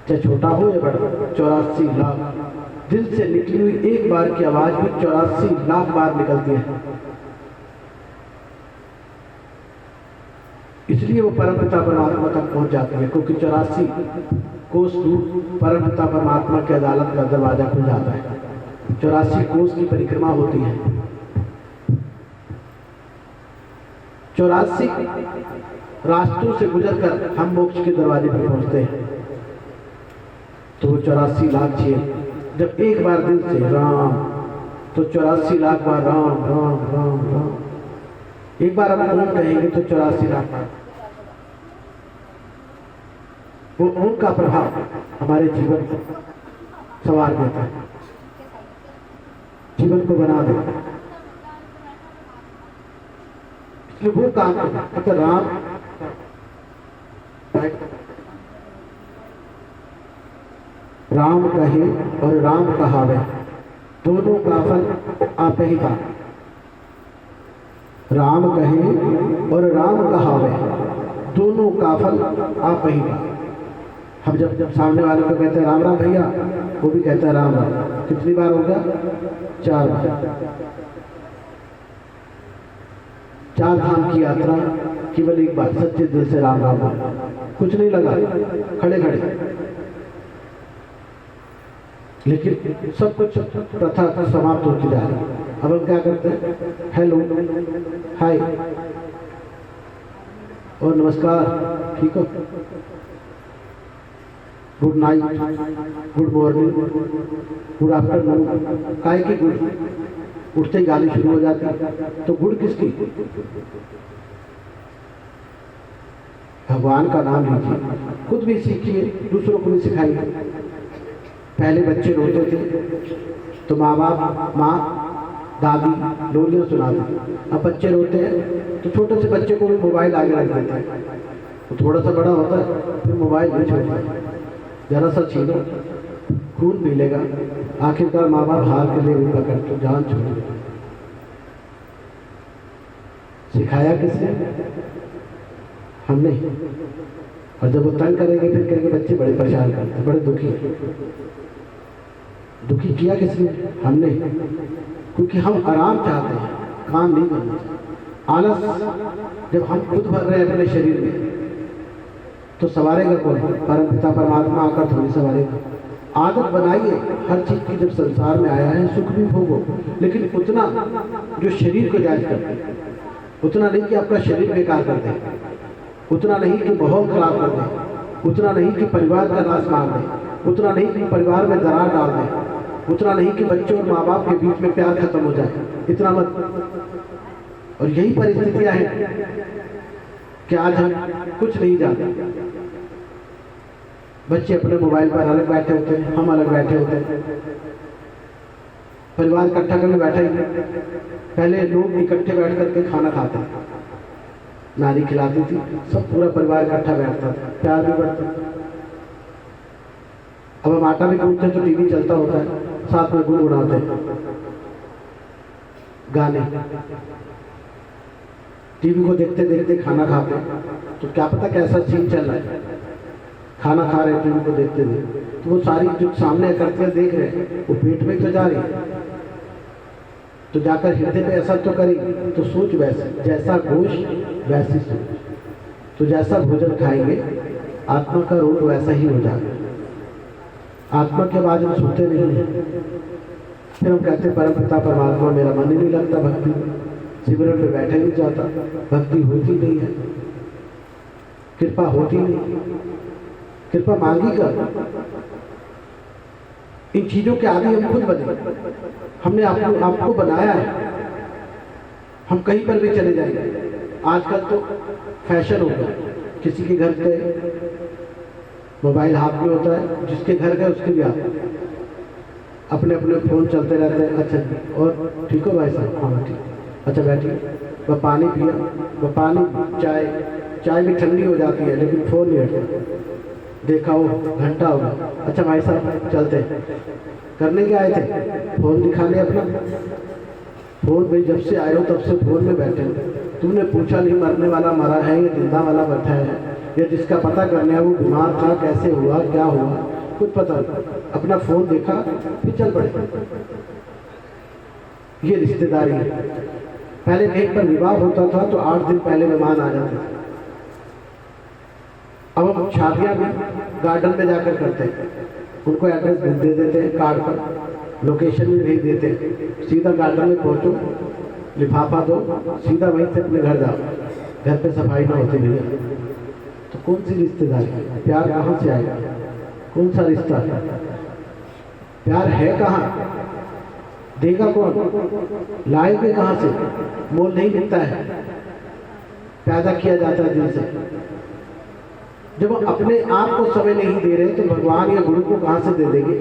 चाहे छोटा हो या बड़ा, 84 लाख। दिल से निकली हुई एक बार की आवाज भी 84 लाख बार निकलती है। इसलिए वो परम पिता परमात्मा तक पहुंच जाती है, क्योंकि 84 कोस दूर परम पिता परमात्मा की अदालत का दरवाजा खुल जाता है। 84 कोस की परिक्रमा होती है। 84 रास्तों से गुजरकर हम मोक्ष के दरवाजे पर पहुंचते हैं। तो वो 84 लाख छेद जब एक बार दिल से राम, तो 84 लाख बार राम राम राम राम। एक बार हम ओम कहेंगे तो 84 लाख बार। वो ओम का प्रभाव हमारे जीवन को संवार देता है, जीवन को बना देता है। इसलिए वो काम करता है। राम राम कहे और राम कहावे, दोनों का फल आप ही का। राम कहे और राम कहावे, दोनों का फल आप ही का। हम जब सामने वाले को कहते हैं राम राम भैया, वो भी कहता है राम राम। कितनी बार हो गया? 4 बार। 4 धाम की यात्रा केवल एक बार सच्चे दिल से राम राम, कुछ नहीं लगा, खड़े खड़े। लेकिन सब कुछ प्रथा समाप्त होती जा रही है। अब हम क्या करते हैं? हेलो, हाय और नमस्कार, ठीक हो, good night, good morning, good afternoon. काय की गुड? उठते ही गाली शुरू हो जाती है। तो गुड किसकी? भगवान का नाम लीजिए, खुद भी सीखिए, दूसरों को भी सिखाइए। पहले बच्चे रोते थे तो माँ बाप, माँ दादी लोलियाँ सुनाती। अब बच्चे रोते हैं तो छोटे से बच्चे को भी मोबाइल आगे रख देते हैं। तो थोड़ा सा बड़ा होता है फिर मोबाइल नहीं छोड़ता, जरा सा छीनो, खून मिलेगा। आखिरकार माँ बाप हार के लिए भी पकड़ जान छोड़। सिखाया किसने? हमने। और जब वो तंग करेंगे फिर कहेंगे बच्चे बड़े परेशान करते, बड़े दुखी। दुखी किया किसने? हमने। क्योंकि हम आराम चाहते हैं, काम नहीं करना चाहते। आलस जब हम खुद भर रहे हैं अपने शरीर में तो सवारेगा कौन? परम पिता परमात्मा आकर थोड़ी सवारेगा। आदत बनाइए हर चीज की। जब संसार में आया है सुख भी भोगो, लेकिन उतना जो शरीर को जायज कर दे, उतना नहीं कि आपका शरीर बेकार कर दे, उतना नहीं कि माहौल खराब कर दे, उतना नहीं कि परिवार का नाश मार दे, उतना नहीं कि परिवार में दरार डाल दें, उतना नहीं कि बच्चों और माँ बाप के बीच में प्यार खत्म हो जाए, इतना मत। और यही परिस्थितियां हैं कि आज हम कुछ नहीं जानते। बच्चे अपने मोबाइल पर अलग बैठे होते हैं, हम अलग बैठे होते हैं, परिवार इकट्ठा करके बैठा ही नहीं। पहले लोग इकट्ठे बैठ करके खाना खाते, नानी खिलाती थी, सब पूरा परिवार इकट्ठा बैठता था, प्यार भी बढ़ता। अब हम आटा भी कूटते तो टीवी चलता होता है, साथ में गुनगुनाते हैं गाने, टीवी को देखते देखते खाना खाते। तो क्या पता कैसा सीन चल रहा है, खाना खा रहे टीवी को देखते देखते, तो वो सारी जो सामने करते देख रहे हैं वो पेट में तो जा रही है, तो जाकर हृदय पे असर तो करेगी। तो सोच वैसे, जैसा गोश्त वैसी सोच, तो जैसा भोजन खाएंगे आत्मा का रोग वैसा ही हो जाएगा। आत्मा के बाद हम सुनते नहीं हैं, फिर हम कहते परम पिता परमात्मा मेरा मन ही नहीं लगता, भक्ति सिमरन पे बैठा नहीं जाता, भक्ति होती नहीं है, कृपा होती नहीं, कृपा मांगी कर। इन चीजों के आगे हम खुद बने, हमने आपको बनाया है, हम कहीं पर भी चले जाएंगे। आजकल तो फैशन हो गया, किसी के घर पे मोबाइल हाथ में होता है, जिसके घर गए उसके भी हाथ, अपने अपने फोन चलते रहते हैं। अच्छा जी, और ठीक हो भाई साहब? हाँ ठीक, अच्छा बैठिए। वह पानी पिया, वह पानी, चाय भी ठंडी हो जाती है लेकिन फोन नहीं हटता, देखा वो घंटा हो गया। अच्छा भाई साहब चलते, करने के आए थे, फोन दिखा ले अपना, फोन में जब से आए हो तब से फोन में बैठे हो। तुमने पूछा नहीं मरने वाला मरा है या जिंदा वाला बैठा है, या जिसका पता करना है वो बीमार था, कैसे हुआ, क्या हुआ, कुछ पता नहीं, अपना फोन देखा फिर चल पड़े। ये रिश्तेदारी है। पहले कहीं पर विवाह होता था तो 8 दिन पहले मेहमान आ जाते थे, अब हम शादियां भी गार्डन में जाकर करते हैं, उनको एड्रेस दे देते हैं कार्ड पर, लोकेशन भी भेज देते हैं, सीधा गार्डन में पहुंचो, लिफाफा दो, सीधा वहीं से अपने घर जाओ, घर पे सफाई ना होती भैया। तो कौन सी रिश्तेदारी, प्यार कहाँ से आएगा, कौन सा रिश्ता है, प्यार है कहाँ, देगा कौन, लाएंगे कहाँ से, मोल नहीं मिलता है, पैदा किया जाता है दिल से। जब हम अपने आप को समय नहीं दे रहे तो भगवान या गुरु को कहाँ से दे देंगे।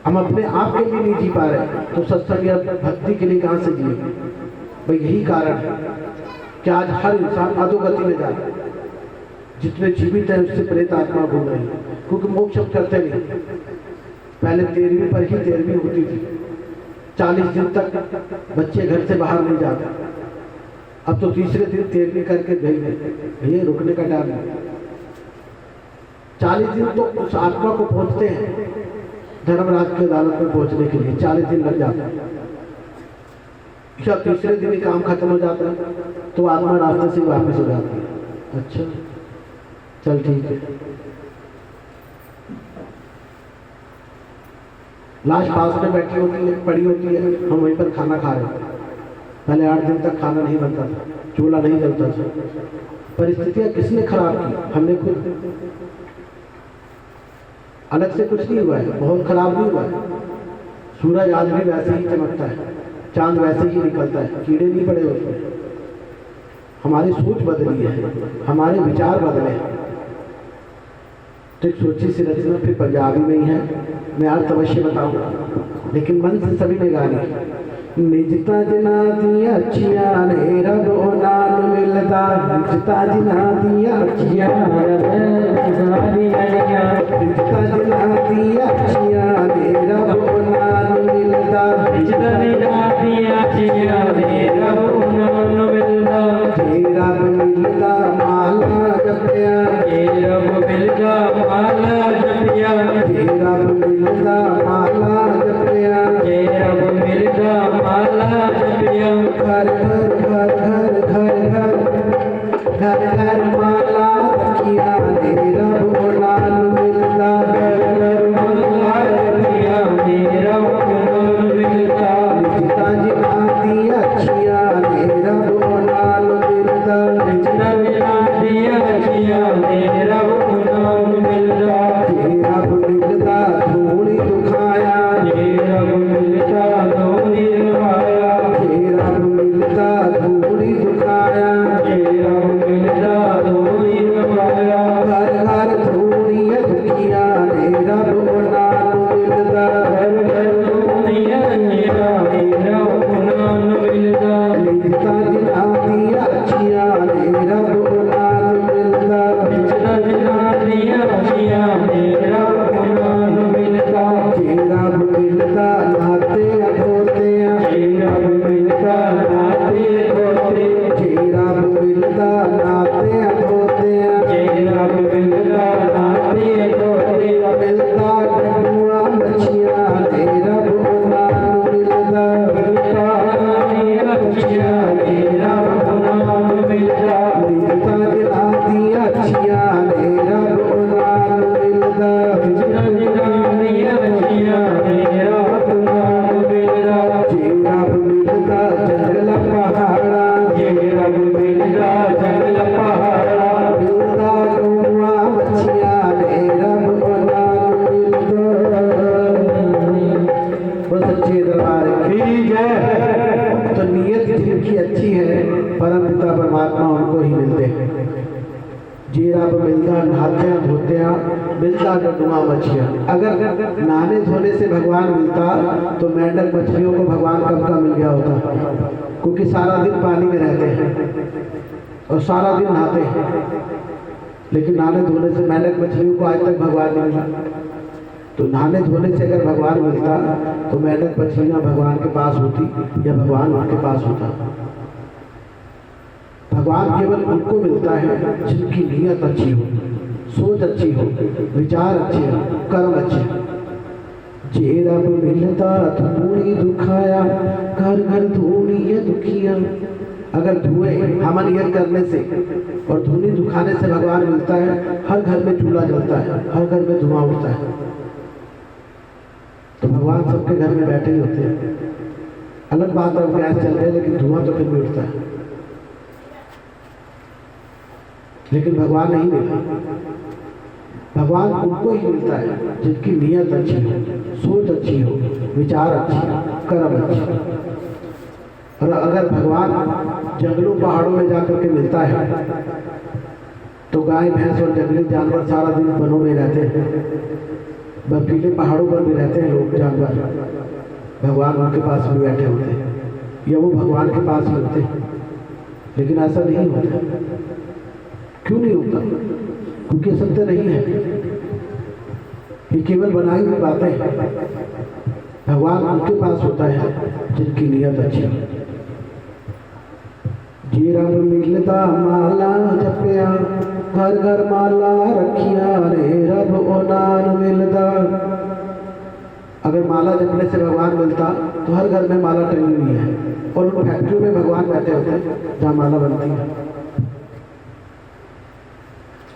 हम अपने आप के लिए नहीं जी पा रहे तो सत्संग या भक्ति के लिए कहाँ से जिएंगे। भाई यही कारण है कि आज हर इंसान अधोगति में जा रहा है, जितने जीवित हैं उससे प्रेत आत्मा घूम रही है, क्योंकि मोक्ष हम करते नहीं। पहले 13वीं पर ही 13वीं होती थी, 40 दिन तक बच्चे घर से बाहर नहीं जाते, अब तो तीसरे दिन 13वीं करके भेज देते, ये रुकने का टाइम नहीं। 40 दिन तो उस आत्मा को पहुंचते हैं धर्मराज की अदालत में पहुंचने के लिए, 40 दिन लग जाते हैं। क्या तीसरे दिन ही काम खत्म हो जाता है तो आत्मा रास्ते से वापस हो जाती है। अच्छा चल ठीक है, लाश पास में बैठी होती है, पड़ी होती है, हम वहीं पर खाना खा रहे हैं। पहले 8 दिन तक खाना नहीं बनता था, चूल्हा नहीं जलता था। परिस्थितियां किसने खराब की, हमने खुद। अलग से कुछ नहीं हुआ है, बहुत खराब नहीं हुआ है। सूरज आज भी वैसे ही चमकता है, चांद वैसे ही निकलता है, कीड़े नहीं पड़े उसमें। हमारी सोच बदली है, हमारे विचार बदले हैं। तो एक सोची सी रचना फिर पंजाबी में ही है, मैं अर्थ अवश्य बताऊंगा, लेकिन मन से सभी ने गानी। निजता जिना दिया अच्छियां ने रब नाल मिलदा, निजता जिना दिया अच्छियां निजता जिना दिया अच्छियां ने रब नाल मिलदा, निजता जिना दिया अच्छियां ने रब नाल मिलदा। जे रब मिलदा माला जपिया, जे रब मिलदा माला जपिया, जे रब मिलदा माला जपिया, जे रब मिलदा माला जपिया। घर घर घर घर घर घर घर घर माला रखिया ने रब नाल मिलदा, घर रब नाम मिलदा घर घर दुनिया मेरा नाम मिलदा लिखता जिना दिया अच्छियां ने रब नाम मिलदा बिचड़ा जिना दिया अच्छियां मेरा नाम मिलदा जे रब मिलदा नाते अधोते जे रब मिलदा नाते धोते जे रब मिलदा नाते अधोते जे रब मिलदा नाते धोते मिलदा डुआ मछियां ने रब नाम मिलदा मिलदा अच्छियां मेरा नाम मिलदा लिखता जिना दिया अच्छियां ने रब नाम मिलदा बिचड़ा जिना दिया अच्छियां मेरा नाम मिलदा जे रब मिलदा जंगल पहाड़ा जे रब मिलदा जंगल पहाड़ा मिलदा डुआ मछियां ने रब नाम मिलदा वो सच्चे दरबार ठीक है तो नीयत जिनकी अच्छी है परम पिता परमात्मा उनको ही मिलते हैं जे रब मिलता नहात्या धोत्या मिलता डुआ मछिया अगर नहाने धोने से भगवान मिलता तो मेंढक मछलियों को भगवान कब का मिल गया होता क्योंकि सारा दिन पानी में रहते हैं और सारा दिन नहाते हैं लेकिन नहाने धोने से मेंढक मछलियों को आज तक भगवान नहीं मिला तो नहाने धोने से अगर भगवान मिलता तो मेंढक मछलियां भगवान के पास होती या भगवान उनके पास होता भगवान केवल उनको मिलता है जिनकी नीयत अच्छी हो सोच अच्छी हो विचार अच्छे हो कर्म अच्छे हो जे रब मिलता धूनी दुखाया घर घर धूनी ये दुखिया अगर धुएं हमन यज्ञ करने से और धूनी दुखाने से भगवान मिलता है हर घर में चूल्हा जलता है हर घर में धुआं उठता है तो भगवान सबके घर में बैठे ही होते हैं अलग बात है गैस चल रहे लेकिन धुआं तो फिर भी उठता है लेकिन भगवान नहीं मिला भगवान उनको ही मिलता है जिनकी नीयत अच्छी हो सोच अच्छी हो विचार अच्छी हो कर्म अच्छी हो और अगर भगवान जंगलों पहाड़ों में जाकर के मिलता है तो गाय भैंस और जंगली जानवर सारा दिन वनों में रहते हैं बर्फीले पहाड़ों पर भी रहते हैं लोग जानवर भगवान उनके पास भी बैठे होते हैं या वो भगवान के पास ही होते हैं लेकिन ऐसा नहीं होता क्यों नहीं होता क्योंकि सत्य नहीं है ये केवल बनाई हुई बातें हैं भगवान उनके पास होता है जिनकी नीयत अच्छी है जे रब मिलता माला जपिया घर घर माला रखिया रे रब ओनान मिलता अगर माला जपने से भगवान मिलता तो हर घर में माला टंगी हुई है और उन फैक्ट्रियों में भगवान बैठे होते हैं जहाँ माला बनती है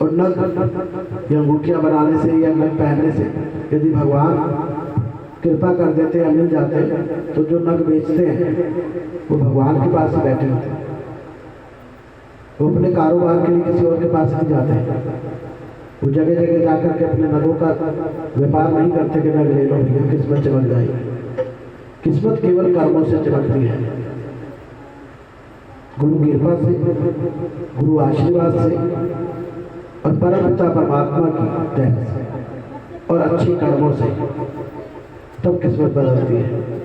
और नग या अंगूठियां बनाने से या नग पहनने से यदि भगवान कृपा कर देते या मिल जाते तो जो नग बेचते हैं वो भगवान के पास ही बैठे होते हैं वो अपने कारोबार के लिए किसी और के पास नहीं जाते वो जगह जगह जाकर के अपने नगों का व्यापार नहीं करते कि नग ले लो भैया किस्मत चमक जाएगी किस्मत केवल कर्मों से चमकती है गुरु कृपा से गुरु आशीर्वाद से और परम पिता परमात्मा की दया से और अच्छे कर्मों से तब किस्मत बदलती है